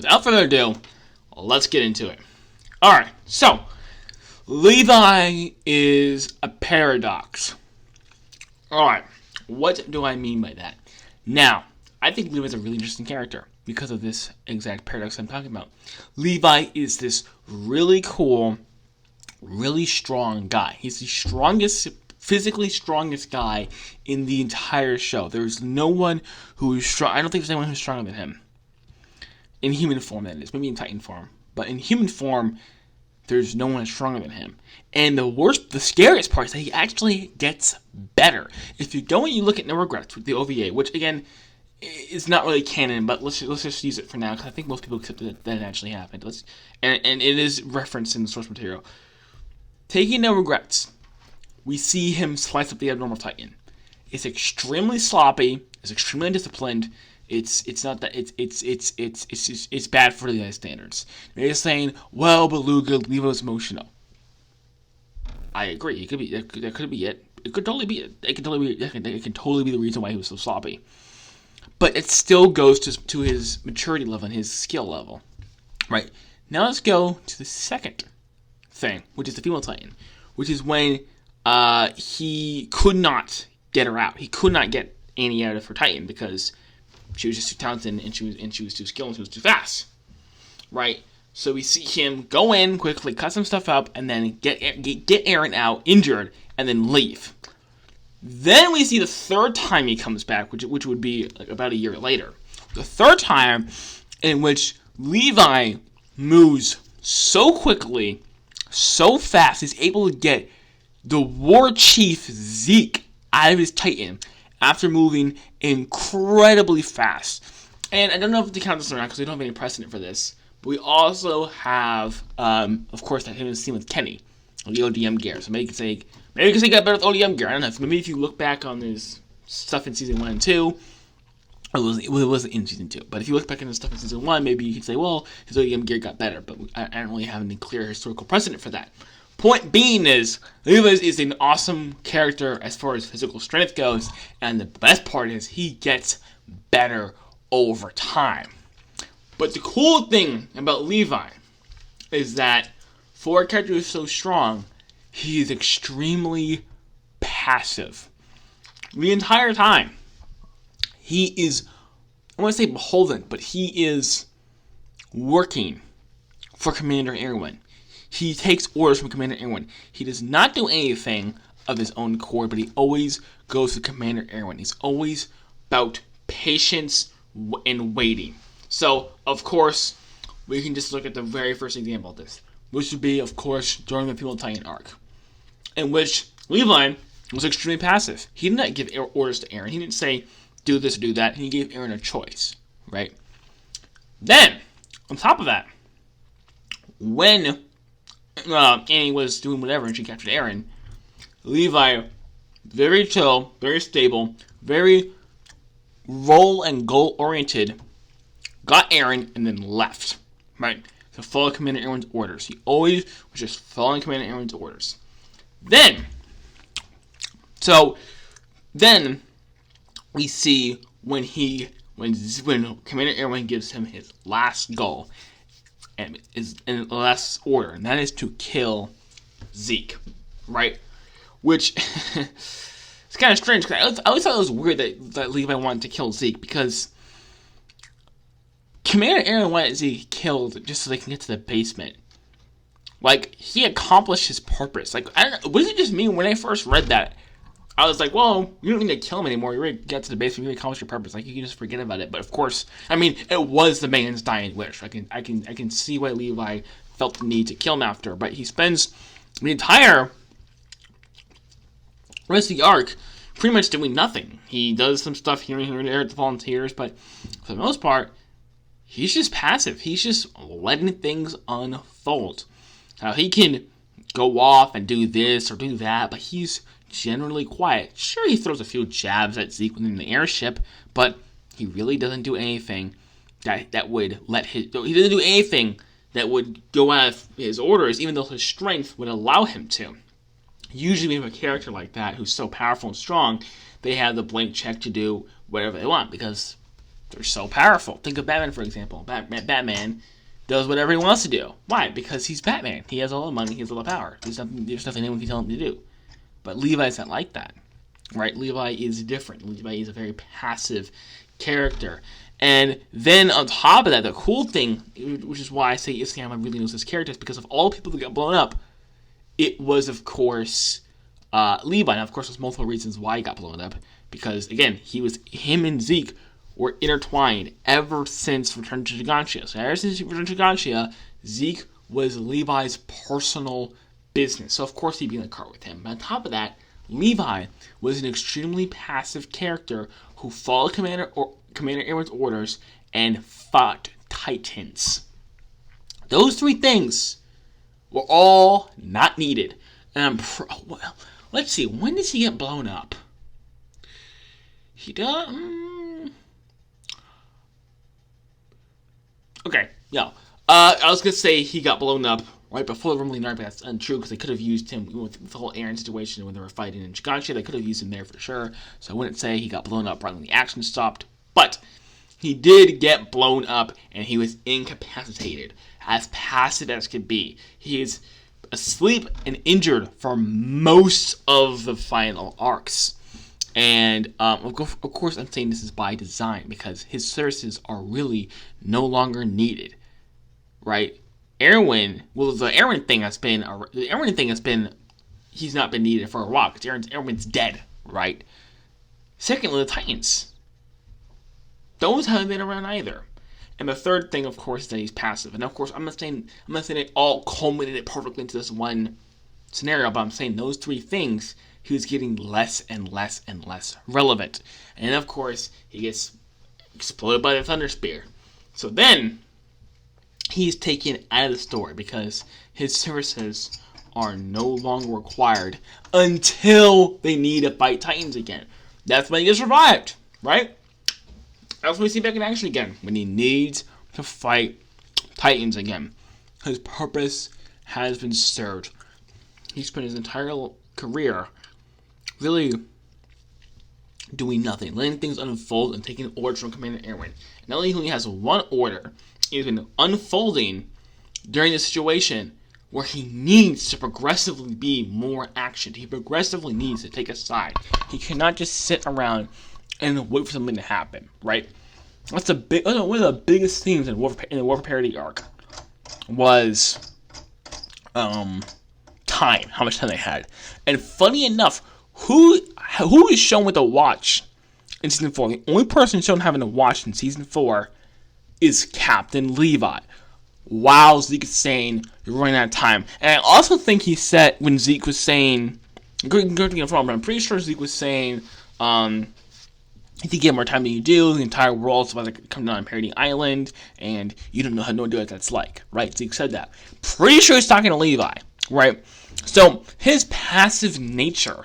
without further ado, let's get into it. Alright, so Levi is a paradox. Alright, what do I mean by that? Now, I think Levi's a really interesting character because of this exact paradox I'm talking about. Levi is this really cool, really strong guy. He's the physically strongest guy in the entire show. There's no one who is strong. I don't think there's anyone who's stronger than him. In human form, that is. Maybe in Titan form. But in human form, there's no one stronger than him. And the scariest part is that he actually gets better. If you go and you look at No Regrets with the OVA, which again is not really canon, but let's just use it for now because I think most people accept that it actually happened. And it is referenced in the source material. Taking No Regrets, we see him slice up the abnormal Titan. It's extremely sloppy. It's extremely undisciplined. It's bad for the standards. They're saying, well, Beluga, Levi's emotional. I agree. It could be. That could be it. It could totally be it. It can totally be the reason why he was so sloppy. But it still goes to his maturity level and his skill level. Right. Now let's go to the second thing, which is the female Titan, which is when he could not get her out. He could not get Annie out of her Titan because she was just too talented and she was too skilled and she was too fast. Right? So we see him go in quickly, cut some stuff up, and then get Eren out injured, and then leave. Then we see the third time he comes back, which would be like about a year later. The third time in which Levi moves so quickly, so fast, he's able to get the war chief Zeke out of his Titan after moving incredibly fast. And I don't know if they count this or not because we don't have any precedent for this. But we also have, of course, that famous scene with Kenny, the ODM gear. So maybe you could say he got better with ODM gear. I don't know. Maybe if you look back on this stuff in season 1 and 2, it wasn't in season 2. But if you look back into stuff in season 1, maybe you could say, well, his ODM gear got better. But I don't really have any clear historical precedent for that. Point being is, Levi is an awesome character as far as physical strength goes, and the best part is he gets better over time. But the cool thing about Levi is that for a character who's so strong, he is extremely passive. The entire time, he is, I want to say beholden, but he is working for Commander Erwin. He takes orders from Commander Erwin. He does not do anything of his own accord, but he always goes to Commander Erwin. He's always about patience and waiting. So, of course, we can just look at the very first example of this, which would be, of course, during the Female Titan arc, in which Levi was extremely passive. He did not give orders to Eren. He didn't say, do this or do that. He gave Eren a choice, right? Then, on top of that, when Annie was doing whatever and she captured Eren, Levi, very chill, very stable, very role and goal oriented, got Eren and then left, right? To follow Commander Erwin's orders. He always was just following Commander Erwin's orders. Then we see when Commander Erwin gives him his last goal and is in the last order, and that is to kill Zeke, right? Which it's kind of strange because I always thought it was weird that Levi wanted to kill Zeke because Commander Eren wanted Zeke killed just so they can get to the basement. Like, he accomplished his purpose. Like, I don't know, what does it just mean? When I first read that, I was like, well, you don't need to kill him anymore. You already got to the basement. You already accomplished your purpose. Like, you can just forget about it. But of course, I mean, it was the man's dying wish. I can see why Levi felt the need to kill him after. But he spends the entire rest of the arc pretty much doing nothing. He does some stuff here and there at the volunteers, but for the most part, he's just passive. He's just letting things unfold. Now, he can go off and do this or do that, but he's generally quiet. Sure, he throws a few jabs at Zeke within the airship, but he really doesn't do anything that would let he doesn't do anything that would go out of his orders, even though his strength would allow him to. Usually, when you have a character like that who's so powerful and strong, they have the blank check to do whatever they want because They're so powerful. Think of Batman, for example. Batman does whatever he wants to do. Why? Because he's Batman. He has all the money. He has all the power. There's nothing anyone can tell him to do. But Levi's not like that, right? Levi is different. Levi is a very passive character. And then on top of that, the cool thing, which is why I say Isayama really knows his characters, because of all the people that got blown up, it was, of course, Levi. Now, of course, there's multiple reasons why he got blown up. Because, again, him and Zeke were intertwined ever since Return to Gigantia. So ever since Return to Gigantia, Zeke was Levi's personal business. So, of course, he'd be in the car with him. But on top of that, Levi was an extremely passive character who followed Commander Aaron's orders and fought Titans. Those three things were all not needed. And well, let's see, when does he get blown up? He does. Okay, yeah. I was gonna say he got blown up right before the Rumbling Army, but that's untrue because they could have used him with the whole Aaron situation when they were fighting in Gigantia. They could have used him there for sure. So I wouldn't say he got blown up right when the action stopped, but he did get blown up and he was incapacitated, as passive as could be. He is asleep and injured for most of the final arcs. And, of course, I'm saying this is by design, because his services are really no longer needed, right? The Aaron thing has been, he's not been needed for a while, because Erwin's dead, right? Secondly, the Titans. Those haven't been around either. And the third thing, of course, is that he's passive. And, of course, I'm not saying it all culminated perfectly into this one scenario, but I'm saying those three things, he was getting less and less and less relevant. And of course, he gets exploded by the Thunder Spear. So then, he's taken out of the story because his services are no longer required until they need to fight Titans again. That's when he gets revived, right? That's when we see back in action again, when he needs to fight Titans again. His purpose has been served. He spent his entire career really doing nothing, letting things unfold and taking orders from Commander Erwin. Not only he has one order, he's been unfolding during this situation where he needs to progressively be more action. He progressively needs to take a side. He cannot just sit around and wait for something to happen, right? One of the biggest themes in the War for Parity arc was time, how much time they had. And funny enough, who is shown with a watch in Season 4? The only person shown having a watch in Season 4 is Captain Levi. Wow, Zeke is saying, you're running out of time. And I also think he said, when Zeke was saying, correct me if I'm wrong, but I'm pretty sure Zeke was saying, if you get more time than you do, the entire world's about to come down on Parody Island, and you don't know how to do what that's like, right? Zeke said that. Pretty sure he's talking to Levi, right? So, his passive nature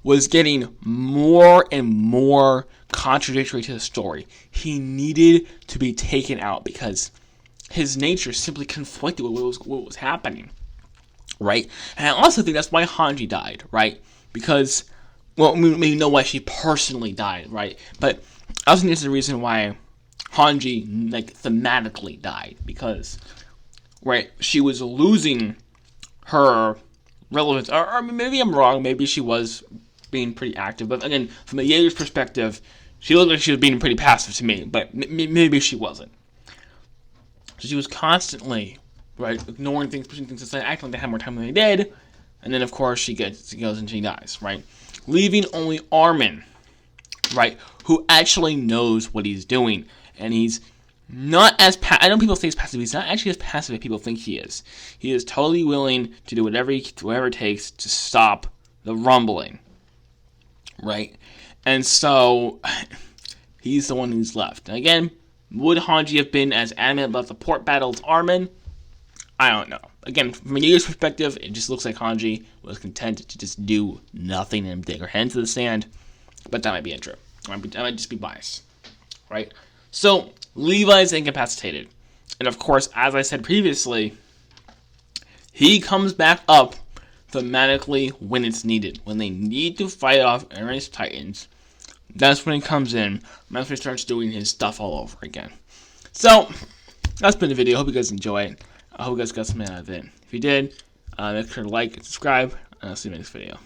was getting more and more contradictory to the story. He needed to be taken out because his nature simply conflicted with what was happening, right? And I also think that's why Hanji died, right? Because, well, we know why she personally died, right? But I also think this is the reason why Hanji, thematically died. Because, right, she was losing her relevance. Or maybe I'm wrong. Maybe she was being pretty active. But again, from the Jaeger's perspective, she looked like she was being pretty passive to me. But maybe she wasn't. So she was constantly, right, ignoring things, pushing things aside, acting like they had more time than they did. And then, of course, she goes and she dies, right? Leaving only Armin, right, who actually knows what he's doing. And he's not as I know people say he's passive. He's not actually as passive as people think he is. He is totally willing to do whatever it takes to stop the rumbling, right? And so he's the one who's left. And again, would Hanji have been as adamant about the port battle as Armin? I don't know. Again, from a Jaeger's perspective, it just looks like Hanji was content to just do nothing and dig her head into the sand. But that might be untrue. I might just be biased, right? So, Levi's incapacitated. And of course, as I said previously, he comes back up thematically when it's needed. When they need to fight off Aaron's Titans, that's when he comes in. That's when he starts doing his stuff all over again. So, that's been the video. I hope you guys enjoy it. I hope you guys got something out of it. If you did, make sure to like and subscribe, and I'll see you in the next video.